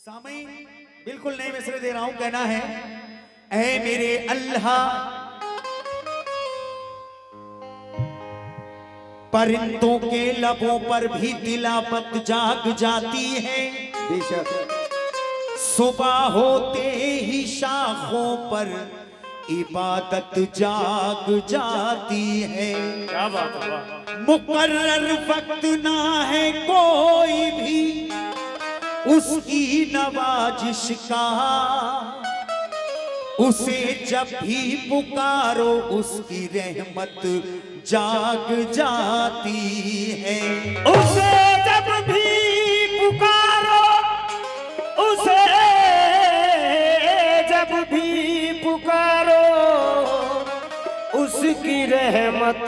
सामई बिल्कुल नए मिसरे दे रहा हूं। कहना है, ऐ मेरे अल्लाह परिंदों के लबों पर भी तिलावत जाग जाती है, सुबह होते ही शाखों पर इबादत जाग जाती है। क्या बात है। मुकर्रर वक्त ना है कोई भी उसकी नवाजिश का, उसे जब भी पुकारो उसकी रहमत जाग जाती है। उसे जब भी पुकारो, उसे जब भी पुकारो, उसकी रहमत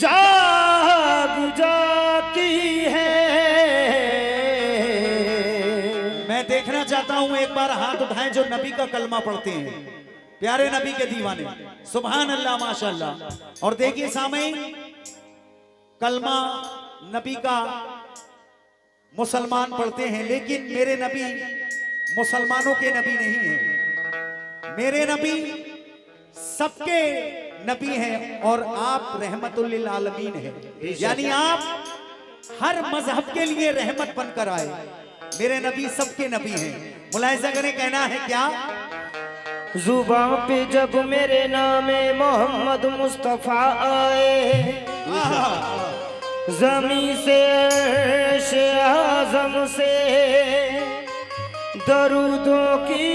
जाग जाती है। मैं देखना चाहता हूं, एक बार हाथ उठाएं जो नबी का कलमा पढ़ते हैं, प्यारे नबी के दीवाने। सुभान अल्लाह, माशाअल्लाह। और देखिए सामईन, कलमा नबी का मुसलमान पढ़ते हैं, लेकिन मेरे नबी मुसलमानों के नबी नहीं हैं। मेरे नबी सबके नबी हैं और आप रहमतुल लिल आलमीन हैं। यानी आप हर मजहब के लिए रहमत बनकर आए। मेरे नबी सबके नबी हैं। मुलाहिजा करें, कहना है क्या, जुबान पे जब मेरे नामे मोहम्मद मुस्तफा आए, जमी से अर्श आज़म से दरूदों की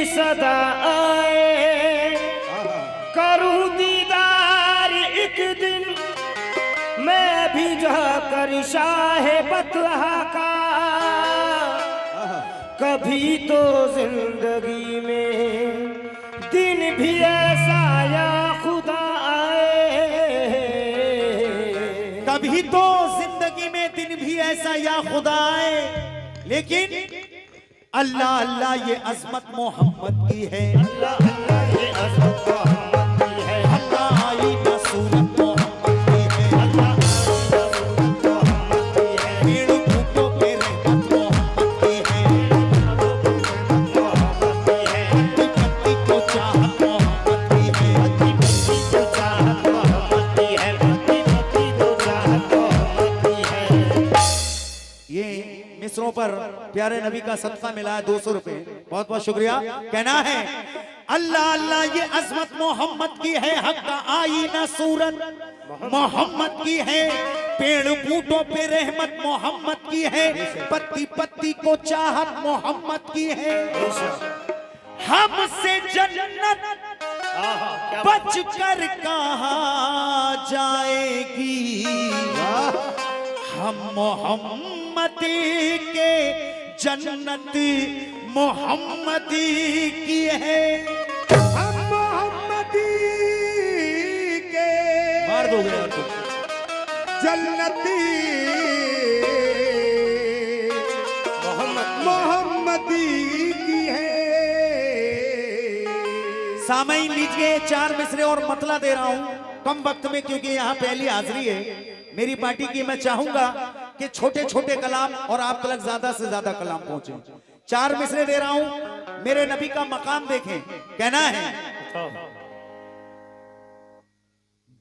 सदा आए। करूं दीदार एक दिन मैं भी जाकर शाह बतहा का, कभी तो जिंदगी में दिन भी ऐसा या खुदा आए। कभी तो जिंदगी में दिन भी ऐसा या खुदा आए, लेकिन अल्लाह अल्लाह ये अजमत मोहम्मद की है। अल्लाह अल्लाह ये अज़मत मोहम्मद की है। अल्लाह आई ना सूरत मोहम्मद की है। अल्लाह सूरत मोहम्मद की है। पेड़ बूटों पे रहमत मोहम्मद की है। मोहम्मद की है। पत्ती पत्ती को चाहत मोहम्मद की है। पत्ती पत्ती को चाहत मोहम्मद की है। पत्ती पत्ती को चाहत मोहम्मद की है। ये मिसरों पर प्यारे नबी का सदका मिला है 200 रुपए। बहुत बहुत शुक्रिया। कहना है, अल्लाह अल्लाह ये अजमत मोहम्मद की है। हक का आईना सूरत मोहम्मद की है। पेड़ बूटों पे रहमत मोहम्मद की है। पत्ती पत्ती को चाहत मोहम्मद की है। हमसे जन्नत बचकर कहाँ जाएगी, हम मोहम्मदी के जन्नत मोहम्मदी की है। हम मोहम्मदी के मार दोगे यार तुम, जन्नती मोहम्मदी की है। सामईन लीजिए 4 मिसरे और मतला दे रहा हूं कम वक्त में, क्योंकि यहाँ पहली हाजिरी है मेरी पार्टी की। मैं चाहूंगा कि छोटे छोटे कलाम और आप तक ज्यादा से ज्यादा कलाम पहुंचे। 4 मिसरे दे रहा हूं, मेरे नबी का मकाम देखें। कहना है,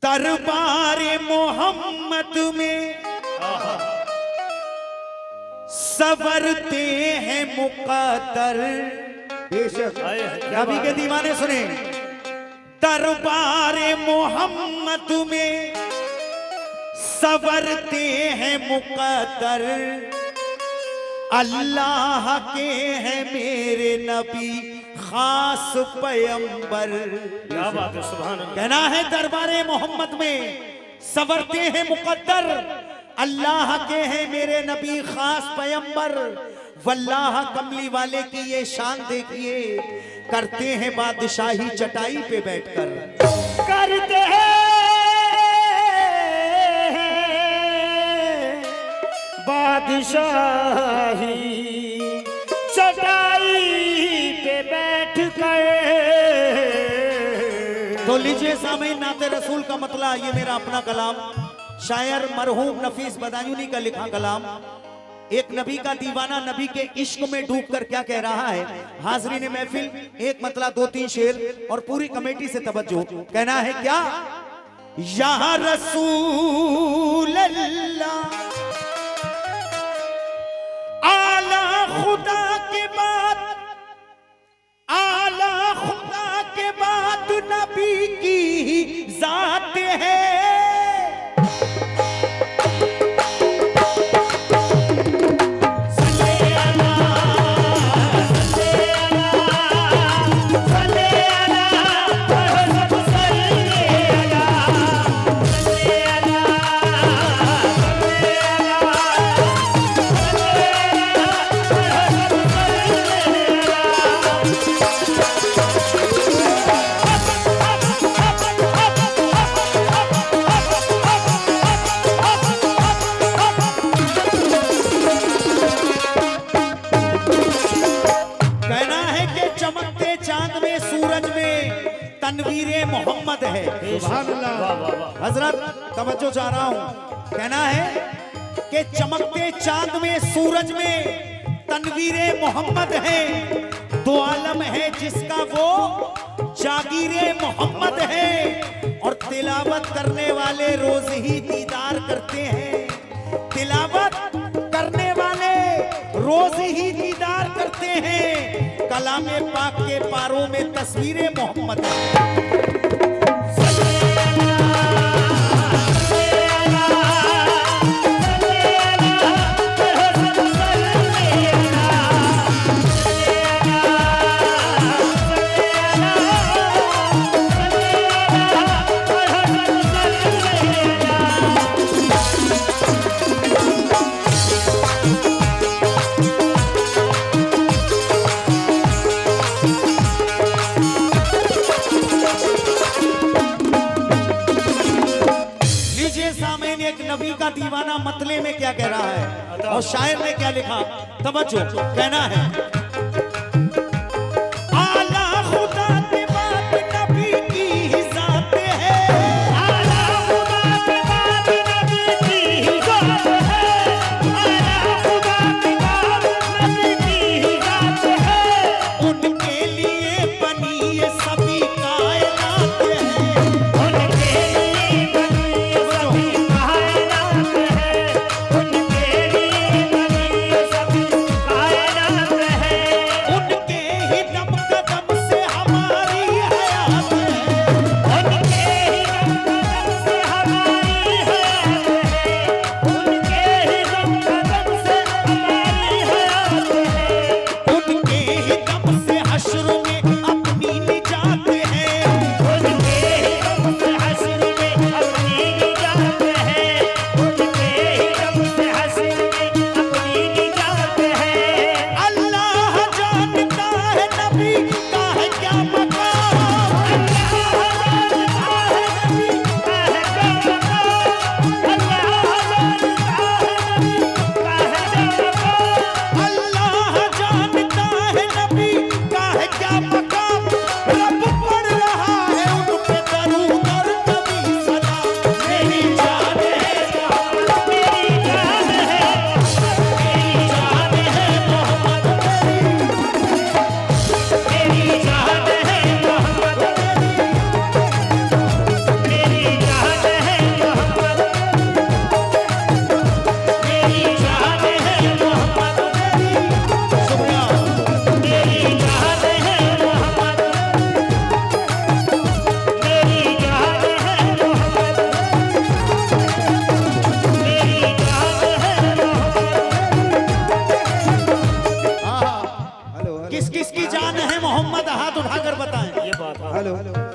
दरबारे मोहम्मद में सवरते हैं मुक़द्दर। नबी के दीवाने सुने, दरबारे मोहम्मद में सवरते हैं मुक़द्दर। अल्लाह के हैं मेरे नबी खास पैगंबर। क्या बात है, सुभान अल्लाह। कहना है, दरबारे मोहम्मद में सवरते हैं मुक़द्दर। अल्लाह के हैं मेरे नबी खास पैगंबर। वल्लाह कमली वाले की ये शान देखिए, करते हैं बादशाही चटाई पे बैठकर। करते हैं बादशाही चटाई पे बैठ कर। तो लीजिए सामईन, नाते रसूल का मतलब, ये मेरा अपना कलाम, शायर मरहूम नफीस बदायूनी का लिखा कलाम। एक नबी का दीवाना नबी के इश्क में डूबकर क्या कह रहा है। हाजरीन महफिल, एक मतलब 2-3 शेर और पूरी कमेटी से तवज्जो। कहना है क्या, या रसूल अल्लाह आला खुदा के बाद, आला खुदा के बाद नबी की ही जात है। तनवीरे मोहम्मद है। हजरत तवज्जो चाह रहा हूं। कहना है कि चमकते चांद में सूरज में तनवीरे मोहम्मद है। दो आलम है जिसका वो जागीरे मोहम्मद है। और तिलावत करने वाले रोज ही दीदार करते हैं। तिलावत करने वाले रोज ही दीदार करते हैं। कलामे पाक के पारों में तस्वीरें मोहम्मद है। नबी का दीवाना मतले में क्या कह रहा है और शायर ने क्या लिखा, तवज्जो। कहना है, आला खुदा के बाद नबी की ही जात है। आला खुदा के बाद नबी की ही जात है। आला खुदा के बाद नबी की ही जात है। उनके लिए बनी ये सभी कायनात है। उनके लिए बनी ये सभी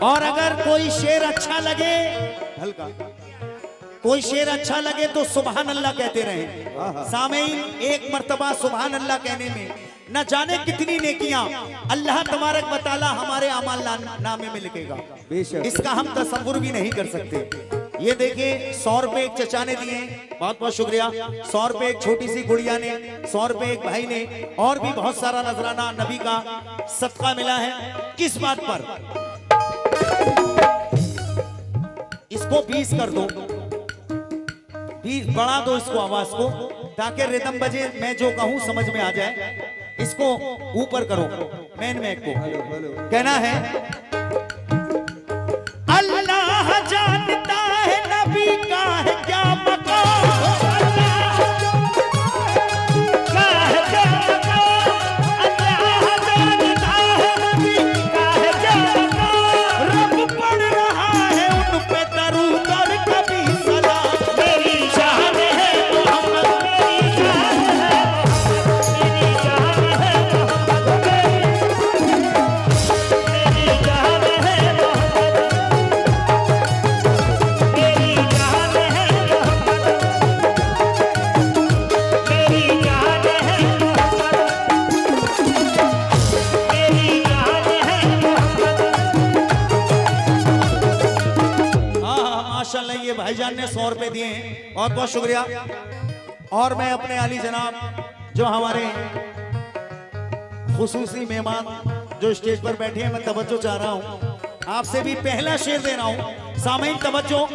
और अगर कोई शेर अच्छा लगे, हल्का कोई शेर अच्छा लगे तो सुभान अल्लाह कहते रहे। सामीन, एक मर्तबा सुभान अल्लाह कहने में न जाने कितनी नेकियां अल्लाह तबारक व तआला हमारे अमाल नामे में लिखेगा। इसका हम तसव्वुर भी नहीं कर सकते। ये देखिए 100 रुपए एक चचा ने दिए, बहुत बहुत शुक्रिया। 100 रुपए एक छोटी सी गुड़िया ने, 100 रुपए एक भाई ने, और भी बहुत सारा नजराना नबी का सदका मिला है। किस बात पर? इसको 20 कर दो, 20 बढ़ा दो इसको, आवाज को ताकि रिदम बजे, मैं जो कहूं समझ में आ जाए। इसको ऊपर करो, मेन में को कहना है, अल्लाह जानता है नबी का है क्या मकाम, भाईजान ने 100 रुपए दिए हैं, बहुत बहुत शुक्रिया। और मैं अपने आली जनाब जो हमारे खुसूसी मेहमान जो स्टेज पर बैठे हैं, मैं तवज्जो चाह रहा हूं, आपसे भी पहला शेर दे रहा हूं। सामईन तवज्जो,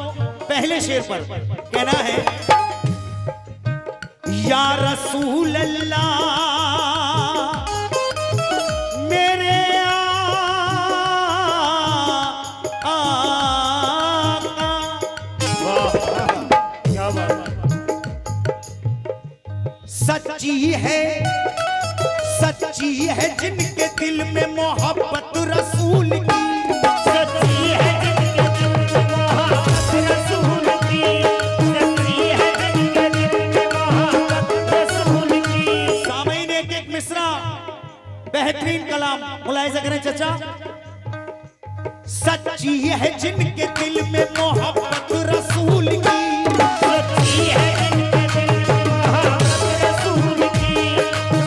पहले शेर पर कहना है, या रसूल अल्लाह मेरे सच्ची है जिनके दिल में मोहब्बत रसूल की, सच्ची है जिनके दिल में मोहब्बत रसूल की, सच्ची है जिनके दिल में मोहब्बत रसूल की। सामईन एक मिसरा, बेहतरीन कलाम मुलाहिजा करें चचा। सच्ची है जिनके दिल में मोहब्बत रसूल की, सच्ची है जिनके दिल में मोहब्बत रसूल की,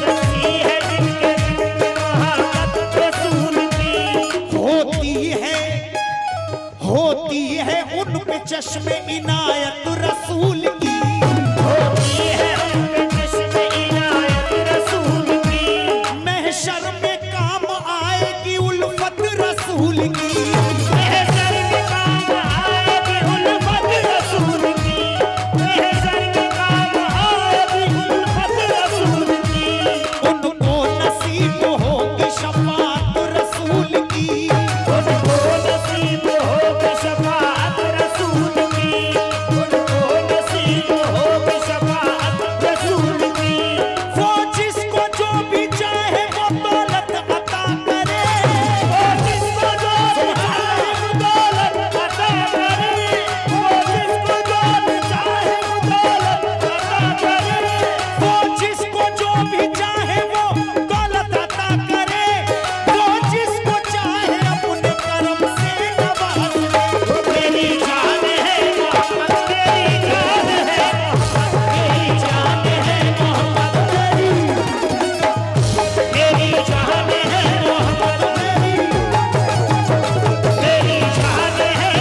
सच्ची है जिनके दिल में मोहब्बत रसूल की। होती है उन पे चश्मे इनायत रसूल की, होती है उन पे चश्मे इनायत रसूल की। महशर में काम आएगी उल्फत रसूल की, महशर में काम आएगी उल्फत रसूल की, महशर में काम आएगी उल्फत रसूल की। उनको नसीब होगी शफाअत रसूल की, उनको नसीब होगी शफाअत रसूल की, उनको नसीब होगी शफाअत रसूल की। वो जिसको जो भी चाहे वो दौलत अता करे, वो जिसको जो भी चाहे वो दौलत अता करे, वो जिसको जो भी चाहे वो दौलत अता करे। वो जिसको जो भी चाहे वो दौलत अता करे, वो जिसको चाहे अपने करम से नवाज ले। मेरी जान है मोहम्मद, मेरी जान है मोहम्मद, मेरी जान है मोहम्मद, मेरी जान है मोहम्मद, मेरी जान है मोहम्मद, मेरी जान है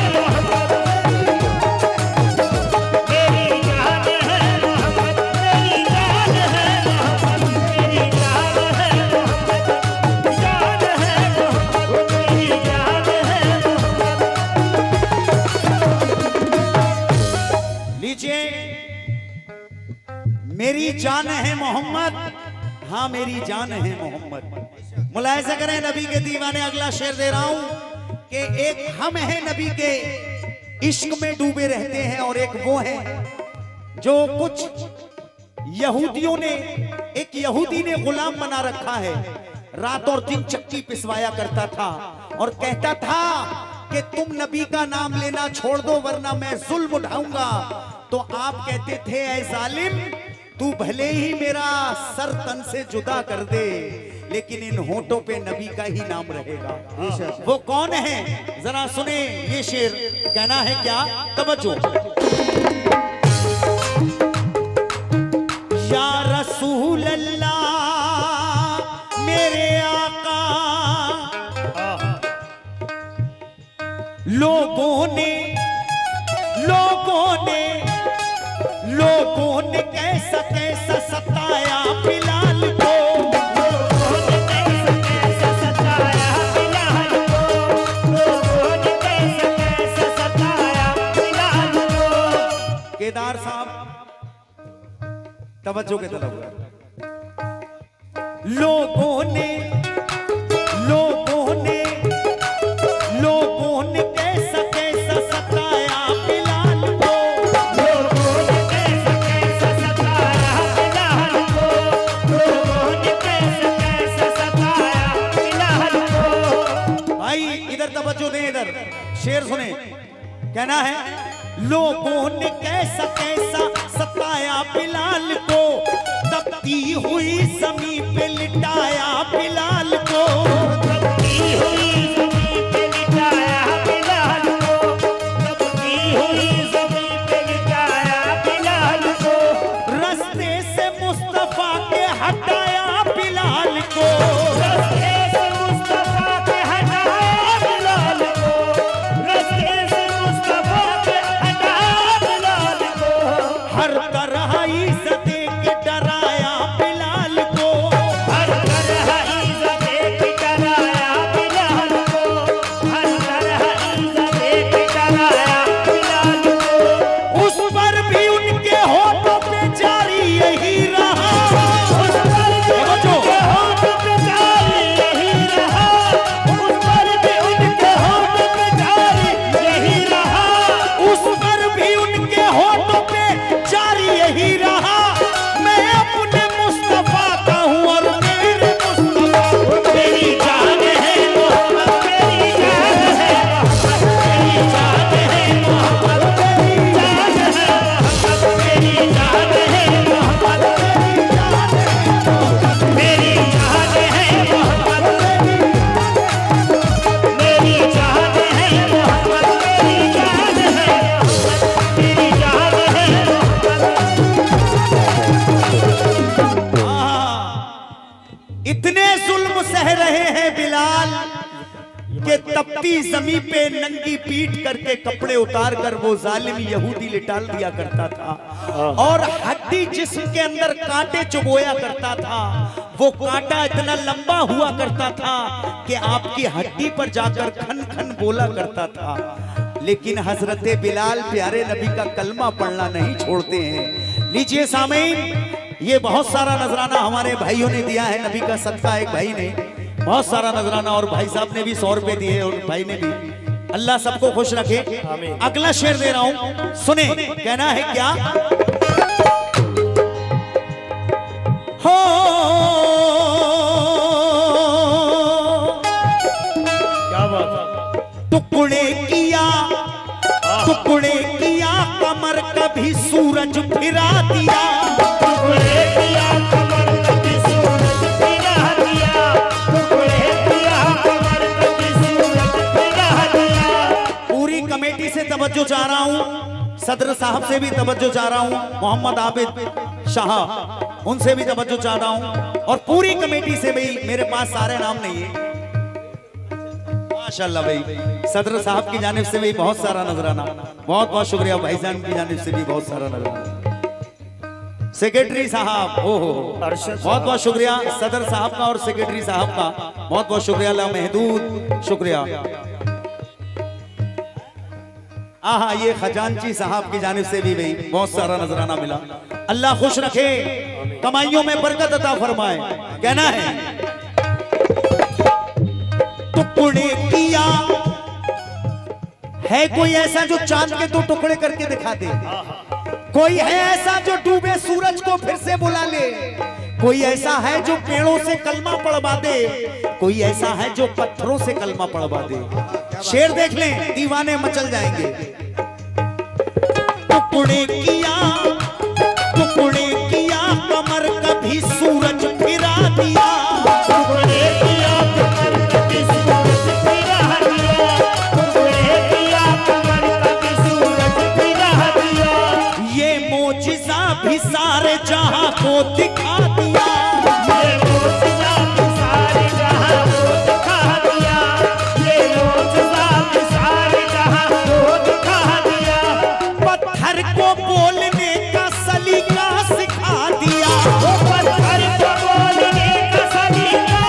मोहम्मद, मेरी जान है मोहम्मद, मेरी जान है मोहम्मद, जान है मोहम्मद, मेरी जान है मोहम्मद। लीजिए, मेरी जान है मोहम्मद, हाँ मेरी जान है मोहम्मद। मुलाहिजा करें नबी के दीवाने, अगला शेर दे रहा हूं कि एक हम है नबी के इश्क में डूबे रहते हैं, और एक वो है जो कुछ यहूदियों ने, एक यहूदी ने गुलाम बना रखा है, रात और दिन चक्की पिसवाया करता था और कहता था कि तुम नबी का नाम लेना छोड़ दो वरना मैं जुल्म उठाऊंगा। तो आप कहते थे, ऐ जालिम तू भले ही मेरा सर तन से जुदा कर दे, लेकिन इन होठों पे नबी का ही नाम रहेगा। वो कौन है जरा सुने ये शेर, कहना है क्या, तवज्जो। या रसूल अल्लाह मेरे आका, लोगों ने कैसा कैसा सताया बिलाल को, लोगों ने कैसा कैसा सताया बिलाल को, लोगों ने कैसा कैसा सताया बिलाल को। तवज्जो के तलब लोगों ने कैसा कैसा सताया बिलाल को। लोगों ने कैसा कैसा सताया बिलाल को। लोगों ने कैसा कैसा सताया बिलाल को। भाई इधर तवज्जो दें, इधर शेर सुने। कहना है लोगों ने कैसा कैसा सताया बिलाल को, तपती हुई ज़मीं पे लिटाया बिलाल को। तपती हुई ज़मीं पे लिटाया बिलाल को। तपती हुई ज़मीं पे लिटाया बिलाल को। रस्ते से मुस्तफा के हटाया बिलाल को। रस्ते से मुस्तफा के हटाया बिलाल को। रस्ते से मुस्तफा के हटाया बिलाल को। हर तरह इज़्ज़त के डराया बिलाल को। हर तरह इज़्ज़त के डराया बिलाल को। हर तरह इज़्ज़त के डराया बिलाल को। उस पर भी उनके होठों पे जारी यही रहा। उस पर भी उनके होठों पे जारी यही रहा। उस पर भी उनके होठों पे जारी यही रहा। उस पर भी उनके होठों पे जारी यही रहा। मैं अपने मुस्तफा का हूँ और मेरे मुस्तफा मेरी जान है मोहम्मद। मेरी जान है मोहम्मद। मेरी जान है मोहम्मद। मेरी जान है मोहम्मद। मेरी जान है मोहम्मद। मेरी जान है मोहम्मद। मेरी जान है मोहम्मद। मेरी जान है मोहम्मद। इतने जुल्म सह रहे हैं बिलाल के तपती जमी पे नंगी पीठ करके कपड़े उतार कर वो जालिम यहूदी लिटाल दिया करता था। और हड्डी जिस्म के अंदर कांटे चुभोया करता था। वो कांटा इतना लंबा हुआ करता था कि आपकी हड्डी पर जाकर खन खन बोला करता था। लेकिन हजरत बिलाल प्यारे नबी का कलमा पढ़ना नहीं छोड़ते हैं। लीजिए सामीन, ये बहुत सारा नजराना हमारे भाइयों ने दिया है, नबी का सदका। एक भाई ने बहुत सारा नजराना, और भाई साहब ने भी 100 रुपए दिए, और भाई ने भी। अल्लाह सबको खुश रखे। अगला शेर दे रहा हूं, सुने। कहना है क्या? हो क्या बात है। टुकड़े किया कमर कभी सूरज फिरा दिया। टुकड़े किया कमर कभी सूरज फिरा दिया। टुकड़े किया कमर कभी सूरज फिरा दिया। पूरी कमेटी से तवज्जो चाह रहा हूं, सदर साहब से भी तवज्जो चाह रहा हूं, मोहम्मद आबिद शाह उनसे भी तवज्जो चाह रहा हूं, और पूरी कमेटी से भी। मेरे पास सारे नाम नहीं है माशाल्लाह भाई। सदर साहब की जानिब से भी बहुत सारा नजराना, बहुत बहुत शुक्रिया। भाईजान की जानिब से भी बहुत सारा नजराना। सेक्रेटरी साहब, ओहो बहुत बहुत शुक्रिया सदर साहब का और सेक्रेटरी साहब का, बहुत बहुत शुक्रिया। महदूद शुक्रिया। हाँ, ये खजांची साहब की जानिब से भी भाई बहुत सारा नजराना मिला। अल्लाह खुश रखे, कमाइयों में बरकत अता फरमाए। कहना है टुकड़े किया है कोई ऐसा जो चांद के 2 टुकड़े करके दिखा दे। कोई है ऐसा जो डूबे सूरज को फिर से बुला ले। कोई ऐसा है जो पेड़ों से कलमा पढ़वा दे। कोई ऐसा है जो पत्थरों से कलमा पढ़वा दे। शेर देख लें, दीवाने मचल जाएंगे। टुकड़े किया कमर कभी सूरज फिरा दिया। टुकड़े किया कमर कभी सूरज फिरा दिया। टुकड़े किया कमर कभी सूरज फिरा दिया। ये मोजिज़ा भी सारे जहां को दिखा दिया। ये मोजिज़ा भी सारे जहां को दिखा दिया। ये मोजिज़ा भी सारे जहां को दिखा दिया। पत्थर को बोलने का सलीका सिखा दिया। पत्थर को बोलने का सलीका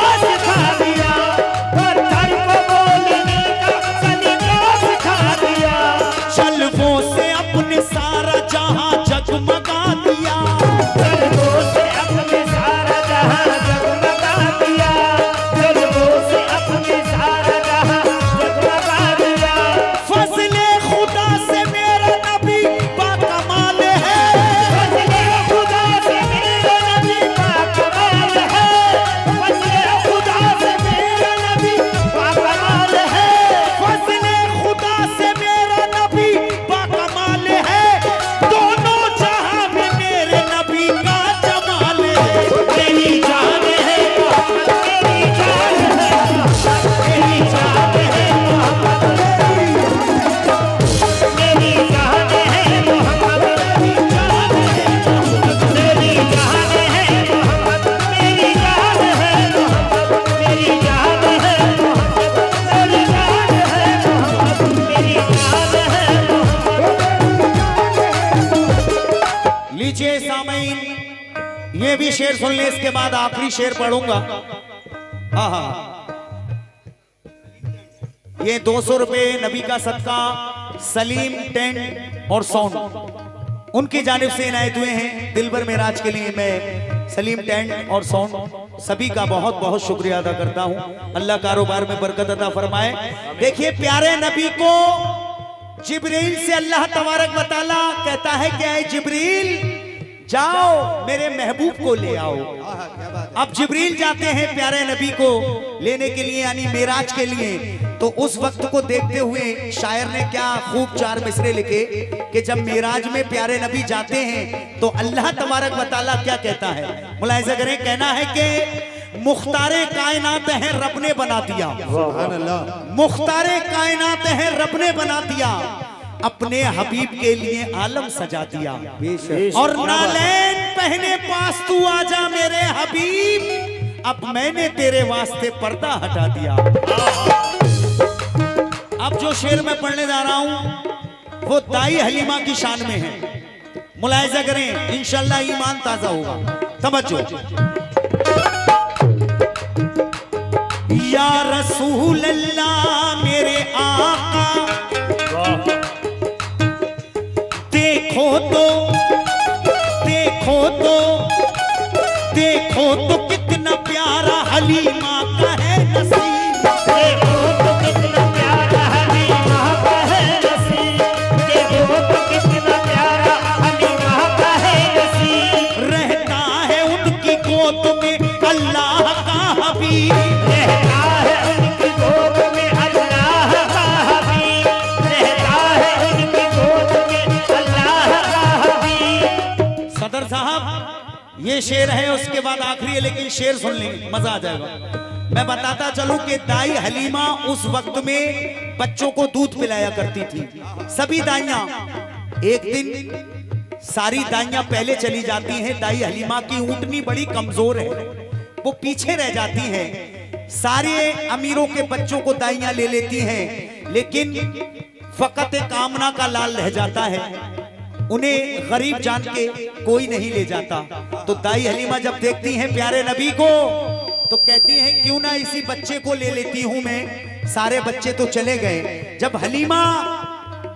भी शेर सुन ले, इसके बाद आखिरी शेर पढ़ूंगा। हाँ, ये 200 रुपए नबी का सदका सलीम टेंट और साउंड उनकी जानिब से इनायत हुए हैं। दिलबर मेराज के लिए मैं सलीम टेंट और साउंड सभी का बहुत बहुत शुक्रिया अदा करता हूं। अल्लाह कारोबार में बरकत अता फरमाए। देखिए, प्यारे नबी को जिब्रील से अल्लाह तबारक व तआला कहता है कि ऐ जिब्रील, जाओ मेरे महबूब को ले आओ। अब जिब्रील जाते हैं प्यारे नबी को लेने के लिए, यानी मेराज के लिए। तो उस वक्त को देखते हुए शायर ने क्या खूब 4 मिसरे लिखे कि जब मेराज में प्यारे नबी जाते हैं तो अल्लाह तबारक व तआला क्या कहता है, मुलाहिजा करें। कहना है कि मुख्तारे कायनात है रब ने बना दिया, मुख्तारे कायनात है रब ने बना दिया, अपने हबीब के लिए आलम सजा दिया। और नालैन पहने पास तू आजा मेरे हबीब, अब मैंने तेरे वास्ते पर्दा हटा दिया। अब जो शेर मैं पढ़ने जा रहा हूं वो दाई हलीमा की शान में है। मुलाहिजा करें, इंशाल्लाह ईमान ताजा होगा। समझो। या रसूल अल्लाह मेरे आका, देखो तो देखो तो देखो तो कितना प्यारा हलीमा का है नसीब, देखो तो कितना प्यारा हलीमा का है नसीब, देखो तो कितना प्यारा हलीमा का है नसीब। रहता है उनकी गोद में अल्लाह का हबीब, रहता है उनकी गोद में अल्लाह का हबीब, रहता है उनकी गोद में अल्लाह का हबीब। सदर साहब ये शेर है, उसके बाद आखिरी है, लेकिन शेर सुन लेंगे मजा आ जाएगा। मैं बताता चलूं कि दाई हलीमा उस वक्त में बच्चों को दूध पिलाया करती थी। सभी दाइयां, एक दिन सारी दाइयां पहले चली जाती हैं। दाई हलीमा की ऊँटनी बड़ी कमजोर है, वो पीछे रह जाती है। सारे अमीरों के बच्चों को दाइयां ले लेती हैं, लेकिन फकत कामना का लाल रह जाता है, उन्हें गरीब जान के कोई नहीं ले जाता। तो दाई हलीमा जब देखती हैं प्यारे नबी को तो कहती हैं क्यों ना इसी बच्चे को ले लेती हूं मैं। सारे बच्चे तो चले गए। जब हलीमा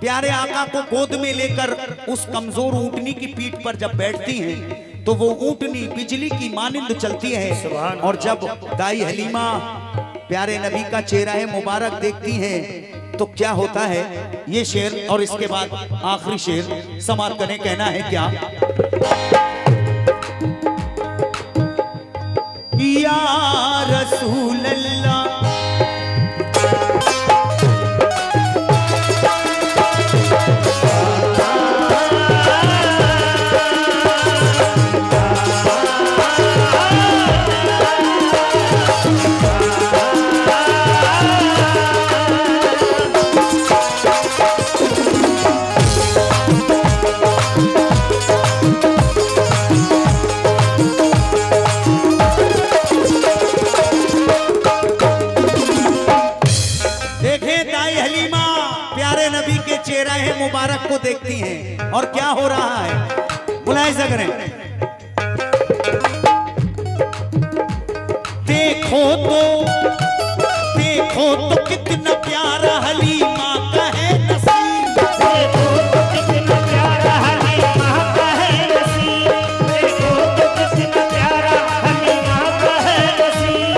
प्यारे आका को गोद में लेकर उस कमजोर ऊँटनी की पीठ पर जब बैठती हैं तो वो ऊँटनी बिजली की मानिंद चलती है। और जब दाई हलीमा प्यारे नबी का चेहरा मुबारक देखती हैं तो क्या होता है, ये शेर और इसके बाद आखिरी शेर समाप्त करें। कहना है क्या, या रसूल अल्लाह मुबारक को देखती हैं और क्या हो रहा है, मुलाहिजा करें। देखो तो कितना प्यारा हलीमा का है नसीब, देखो तो कितना प्यारा हलीमा का है नसीब, देखो तो कितना प्यारा हलीमा का है नसीब।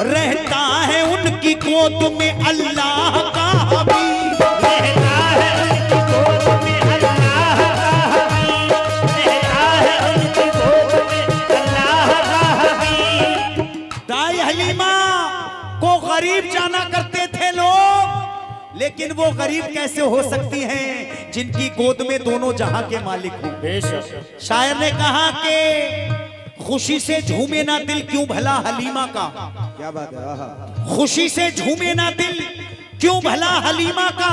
रहता है उनकी गोद में अल्लाह का हबीब, रहता है उनकी गोद में अल्लाह का हबीब, रहता है उनकी गोद में अल्लाह का हबीब। दाई हलीमा को गरीब जाना करते थे लोग, लेकिन वो गरीब कैसे हो सकती हैं जिनकी गोद में दोनों जहां के मालिक हों। शायर ने कहा कि खुशी से झूमे ना दिल क्यों भला हलीमा का, क्या बात है, खुशी से झूमे ना दिल क्यों भला हलीमा का,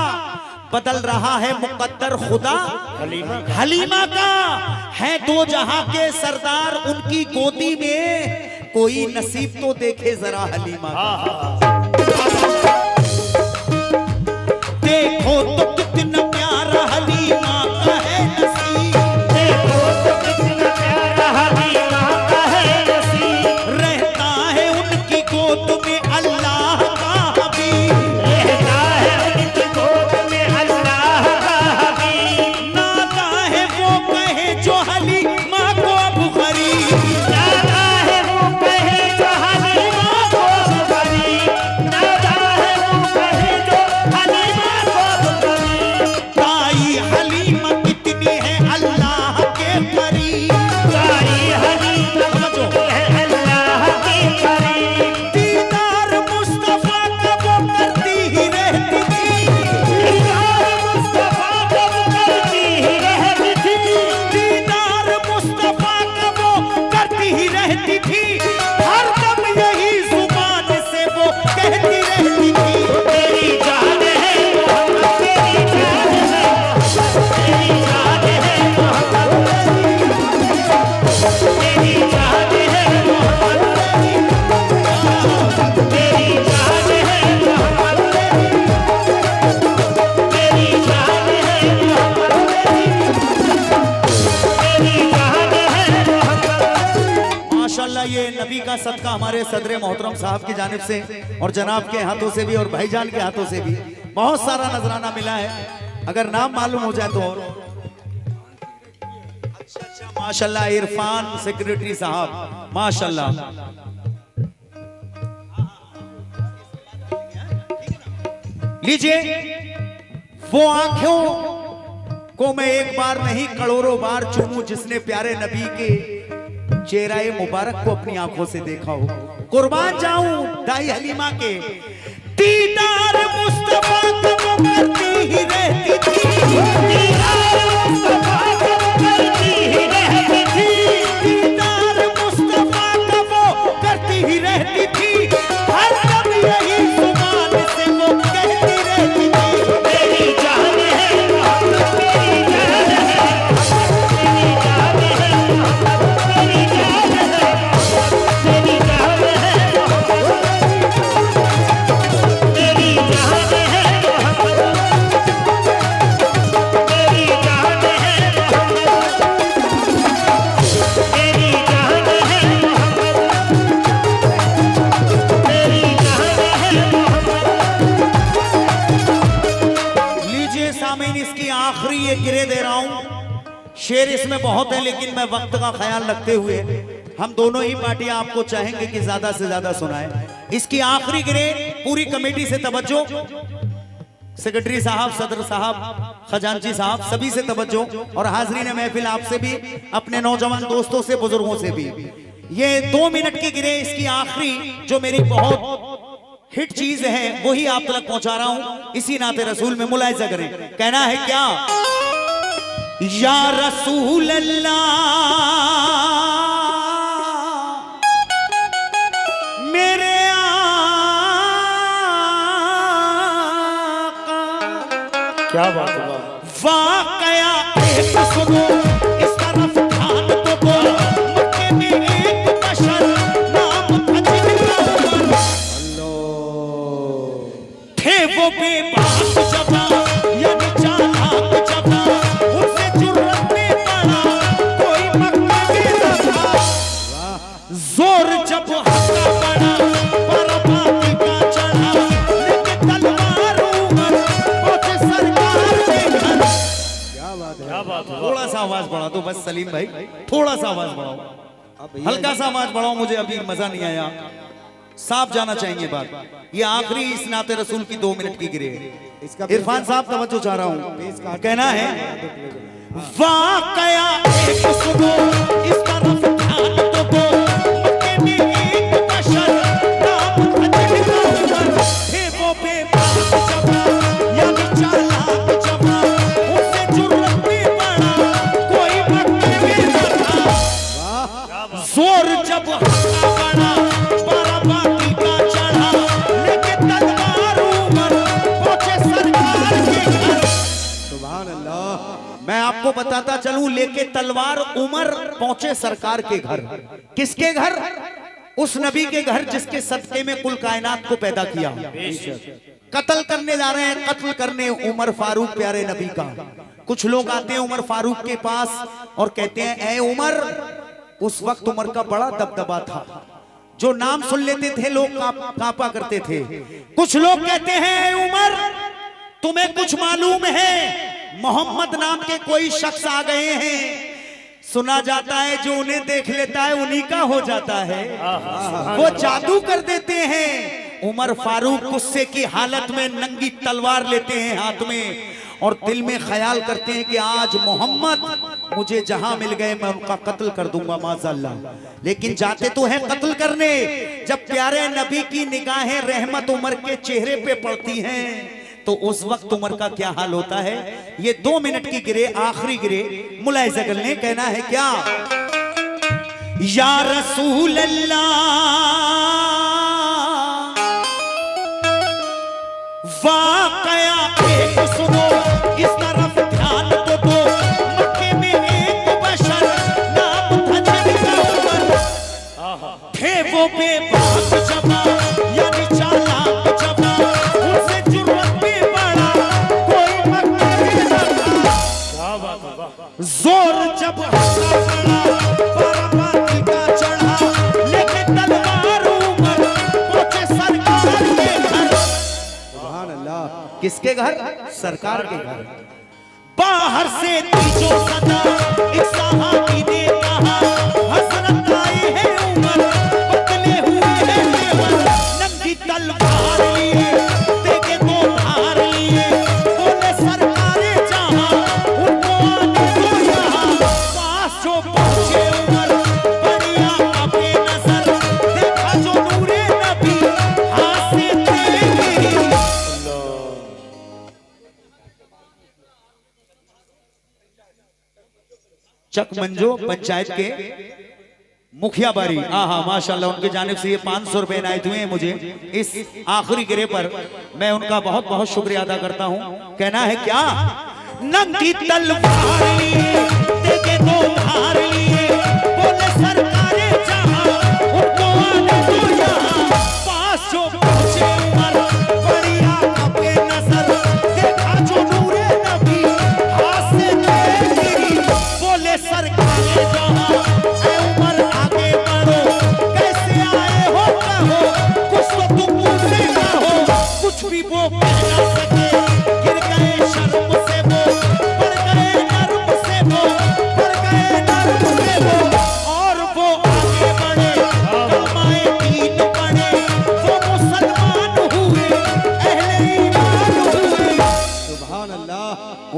बदल रहा है मुकद्दर खुदा हलीमा का। है दो जहां के सरदार उनकी गोदी में, कोई नसीब तो देखे जरा हलीमा का। देखो तो कितना प्यारा हलीमा का है नसीब, देखो तो कितना हर दम यही जुबान से वो कहती रहती थी, तेरी जान है मोहम्मद, तेरी जान है मोहम्मद, तेरी जान है मोहम्मद, तेरी जान है मोहम्मद, तेरी जान है मोहम्मद, तेरी जान है मोहम्मद, तेरी जान है मोहम्मद। माशाल्लाह ये नबी का सदका हमारे सदर मोहतरम साहब की जानिब से और जनाब के हाथों से भी और भाईजान के हाथों से भी बहुत सारा नजराना मिला है। अगर नाम मालूम हो जाए तो और अच्छा माशाल्लाह इरफान सेक्रेटरी साहब माशाल्लाह। लीजिए वो आंखों को मैं एक बार नहीं करोड़ों बार चूमूं जिसने प्यारे नबी के चेहरा मुबारक को अपनी आंखों से देखा हो। कुर्बान जाऊं दाई हलीमा के दीदार मुस्तफा को करती ही रहती थी, दीदार मुस्तफा को करती ही रहती थी, दीदार मुस्तफा का वो करती ही रहती थी, हर दम यही जुबान से वो कहती रहती थी, तेरी जान है मोहम्मद, तेरी जान है मोहम्मद, तेरी जान है मोहम्मद, तेरी जान है मोहम्मद, तेरी जान है मोहम्मद, तेरी जान है मोहम्मद, तेरी जान है मोहम्मद, तेरी जान है मोहम्मद, तेरी जान है मोहम्मद। लीजिए सामीन इसकी आखिरी ये गिरे दे रहा हूं। शेर इसमें बहुत है लेकिन मैं वक्त का ख्याल रखते हुए हम दोनों ही पार्टियां आपको चाहेंगे कि ज्यादा से ज्यादा सुनाए। इसकी आखिरी गिरे पूरी कमेटी से तवज्जो, सेक्रेटरी साहब, सदर साहब, खजांची साहब, सभी से तवज्जो और हाजरीन महफिल आपसे भी, अपने नौजवान दोस्तों से, बुजुर्गों से भी। ये 2 मिनट की गिरे इसकी आखिरी जो मेरी बहुत हिट चीज है वही आप तक पहुंचा रहा हूं। इसी नाते रसूल में मुलाहिजा करें। कहना है क्या, या रसूल अल्लाह मेरे क्या बात है, वाकया एक सुनो इस तरफ ध्यान तो दो, मक्के में एक बशर नाम था जिनका उमर, थे वो बेबाक जवां यानी चालाक जवां, उनसे जुर्रत में पड़ा कोई मक्के में न था, जोर जब हक्का पड़ा बराबाती का चढ़ा, लेके तलवार उमर पहुंचे सरकार के घर। क्या बात है। थोड़ा सा आवाज बढ़ा दो बस सलीम भाई, थोड़ा सा आवाज बढ़ाओ, हल्का सा आवाज बढ़ाओ, मुझे अभी मजा नहीं आया, साफ जाना चाहिए बात। ये आखिरी इस नाते रसूल की 2 मिनट की गिरे है। इरफान साहब तवज्जो चाह रहा हूं। कहना है वाकया एक सुनो इस तरफ ध्यान तो दो, मक्के में एक बशर नाम था जिनका उमर, थे वो बेबाक जवां यानी चालाक जवां, उनसे जुर्रत में पड़ा कोई मक्के में न था, जोर जब हक्का पड़ा बराबाती का चढ़ा, लेके तलवार उमर पहुंचे सरकार के घर। सुभान अल्लाह। मैं आपको बताता चलूं, लेके तलवार उमर पहुंचे सरकार के घर। किसके घर? उस नबी के घर जिसके सदके में कुल कायनात को पैदा किया। कत्ल करने जा रहे हैं, कत्ल करने उमर फारूक प्यारे नबी का। कुछ लोग आते हैं उमर फारूक के पास और कहते हैं, ऐ उमर, उस वक्त उमर का बड़ा दबदबा था, जो नाम सुन लेते थे लोग कांपा करते थे। कुछ लोग कहते हैं, ऐ उमर, तुम्हें कुछ मालूम है, मोहम्मद नाम के कोई शख्स आ गए हैं, सुना जाता है जो उन्हें देख लेता है उन्हीं का हो जाता है, वो जादू कर देते हैं। उमर फारूक गुस्से की हालत में नंगी तलवार लेते हैं हाथ में और दिल में ख्याल करते हैं कि आज मोहम्मद मुझे जहां मिल गए मैं उनका कत्ल कर दूंगा माज़अल्लाह। लेकिन जाते तो हैं कत्ल करने। जब प्यारे नबी की निगाहें रहमत उमर के चेहरे पे पड़ती हैं तो उस वक्त उमर का क्या हाल होता है। ये 2 मिनट की गिरे, आखिरी गिरे, मुलाहिजा कर लें। कहना है क्या, या रसूल अल्लाह वाकया एक सुनो, इस तरफ ध्यान तो दो। मक्के में एक बशर नाम था जिनका उमर, थे वो बेबाक जमा यानी चालाक जमा, उनसे जुर्रत में बड़ा कोई मक्के में न था। जोर जब हमला पड़ा बाराबाती का चढ़ा, लेके तलवार उमर पहुंचे सरकार के घर। सुभान अल्लाह। किसके घर? सरकार के घर। बाहर से तीजो सदा एक सहाबी ने कहा, हजरत आए हैं उमर, बदले हुए हैं तेवर, नंगी तलवार लिए देखे दो धार लिए, बोले सरकारे जहां उनको आने दो यहाँ। पास जो पहुंचे उमर बढ़िया अपने नजर, देखा जो नूरे नबी हाथ से तेरी। चक मंजो पंचायत के मुखिया बारी, हाँ माशाल्लाह, उनके जानिब से ये 500 रुपए इनायत हुए हैं मुझे इस आखिरी गिरे पर। मैं उनका बहुत बहुत शुक्रिया अदा करता हूँ। कहना है क्या? नंगी तलवार लिए देखे दो धार लिए, बोले सरकारे जहां उनको आने दो यहाँ। पास जो पहुंचे उमर बढ़िया अपने नजर, देखा जो नूरे नबी हाथ से तेरी, बोले सरकारे जहां ऐ उमर आगे बढ़ो, कैसे आए हो कहो, कुछ तो तुम मुझसे कहो। कुछ भी वो कह ना सके, गिर गए शर्म से वो, पड़ गए नर्म से वो, पड़ गए नर्म से वो, और वो आगे बढ़े कलमाए दीन पढ़े, वो मुसलमान हुए अहले ईमान हुए। सुभान अल्लाह।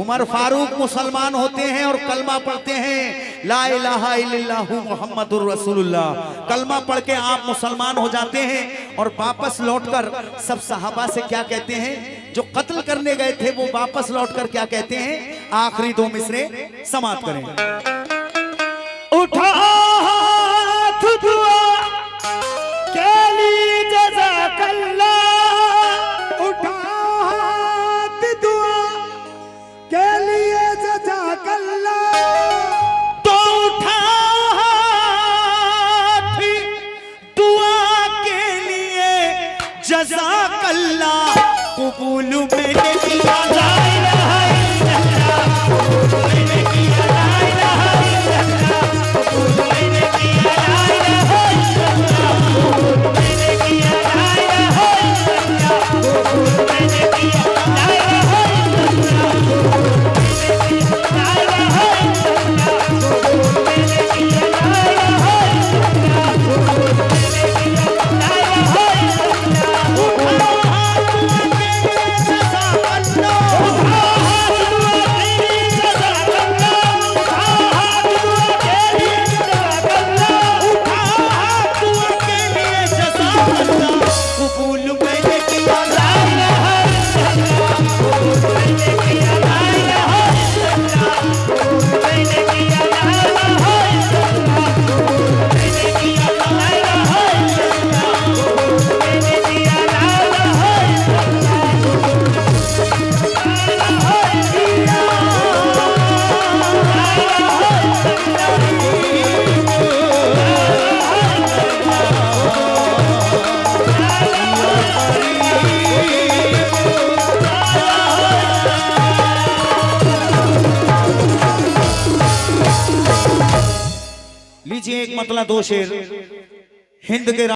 उमर फारूक मुसलमान होते हैं और कलमा पढ़ते हैं, ला इलाहा इल्लल्लाहु मुहम्मदुर रसूलुल्लाह। कलमा पढ़ के आप मुसलमान हो जाते हैं और वापस लौटकर सब सहाबा से क्या कहते हैं? जो कत्ल करने गए थे वो वापस लौटकर क्या कहते हैं? आखिरी दो मिसरे समाप्त करें। उठा हाथ दुआ के लिए जज़ाकल्लाह, उठा हाथ दुआ के लिए जज़ाकल्लाह, तो उठा हाथ दुआ के लिए जज़ाकल्लाह, कबूल मैंने किया ला इलाहा इल्लल्लाह, मैंने किया ला इलाहा इल्लल्लाह, मैंने किया ला इलाहा इल्लल्लाह, मैंने किया ला इलाहा इल्लल्लाह, मैंने किया ला इलाहा इल्लल्लाह, मैंने किया ला इलाहा इल्लल्लाह, मैंने किया ला इलाहा इल्लल्लाह, मैंने किया ला इलाहा इल्लल्लाह। उठा हाथ दुआ के लिए जज़ाकल्लाह, उठा हाथ दुआ के लिए जज़ाकल्लाह, उठा हाथ दुआ के लिए जज़ाकल्लाह, उठा हाथ दुआ के लिए जज़ाकल्लाह, कबूल मैंने किया ला इलाहा इल्लल्लाह, मैंने किया ला इलाहा इल्लल्लाह, मैंने किया ला इलाहा इल्लल्लाह, मैंने किया ला इलाहा इल्लल्लाह, मैंने किया ला इलाहा लीजिए एक मतला दो शेर हिंद के